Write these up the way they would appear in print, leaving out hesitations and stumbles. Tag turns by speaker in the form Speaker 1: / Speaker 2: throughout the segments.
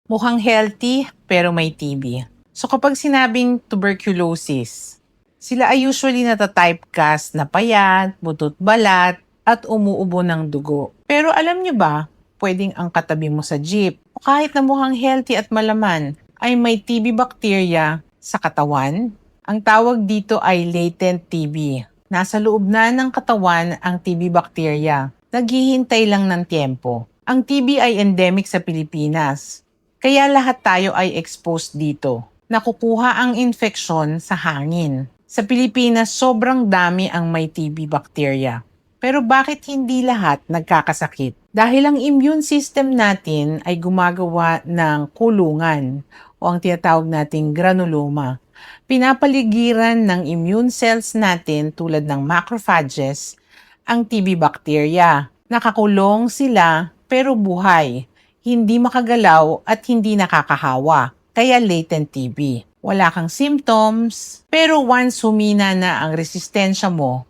Speaker 1: Mukhang healthy pero may TB. So kapag sinabing tuberculosis, sila ay usually nata-typecast na payat, butot balat, at umuubo ng dugo. Pero alam niyo ba, pwedeng ang katabi mo sa jeep o kahit na mukhang healthy at malaman ay may TB bacteria sa katawan. Ang tawag dito ay latent TB. Nasa loob na ng katawan ang TB bacteria. Naghihintay lang ng tiempo. Ang TB ay endemic sa Pilipinas. Kaya lahat tayo ay exposed dito. Nakukuha ang infeksyon sa hangin. Sa Pilipinas, sobrang dami ang may TB bacteria. Pero bakit hindi lahat nagkakasakit? Dahil ang immune system natin ay gumagawa ng kulungan o ang tinatawag nating granuloma. Pinapaligiran ng immune cells natin tulad ng macrophages ang TB bacteria. Nakakulong sila pero buhay, hindi makagalaw at hindi nakakahawa, kaya latent TB. Wala kang symptoms, pero once humina na ang resistensya mo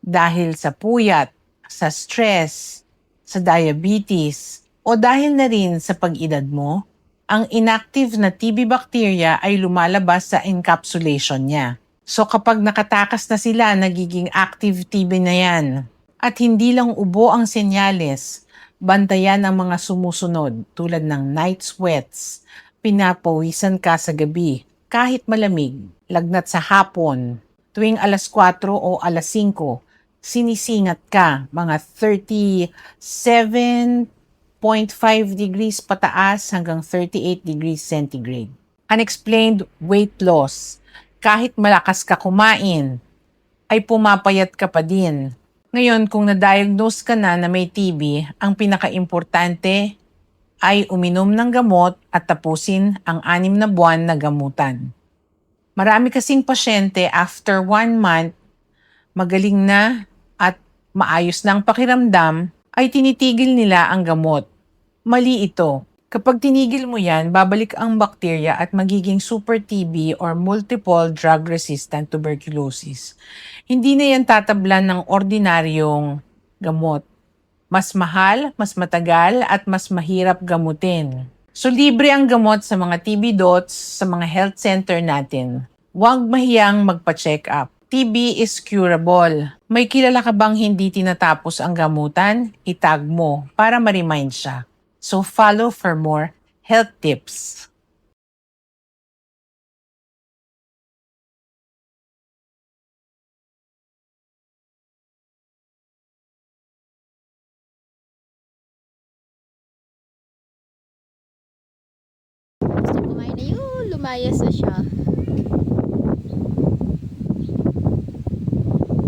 Speaker 1: dahil sa puyat, sa stress, sa diabetes, o dahil na rin sa pag-edad mo, ang inactive na TB bacteria ay lumalabas sa encapsulation niya. So kapag nakatakas na sila, nagiging active TB na yan. At hindi lang ubo ang senyales, bantayan ang mga sumusunod tulad ng night sweats, pinapawisan ka sa gabi, kahit malamig, lagnat sa hapon, tuwing alas 4 o alas 5, sinisingat ka, mga 37.5 degrees pataas hanggang 38 degrees centigrade. Unexplained weight loss, kahit malakas ka kumain, ay pumapayat ka pa din. Ngayon, kung na-diagnose ka na may TB, ang pinaka-importante ay uminom ng gamot at tapusin ang 6 na buwan na gamutan. Marami kasing pasyente after 1 month, magaling na at maayos na ang pakiramdam, ay tinitigil nila ang gamot. Mali ito. Kapag tinigil mo yan, babalik ang bakterya at magiging super TB or multiple drug-resistant tuberculosis. Hindi na yan tatablan ng ordinaryong gamot. Mas mahal, mas matagal, at mas mahirap gamutin. So libre ang gamot sa mga TB dots sa mga health center natin. Huwag mahiyang magpa-check up. TB is curable. May kilala ka bang hindi tinatapos ang gamutan? Itag mo para ma-remind siya. So follow for more health tips.
Speaker 2: Gusto kumain na yun, lumayas na siya.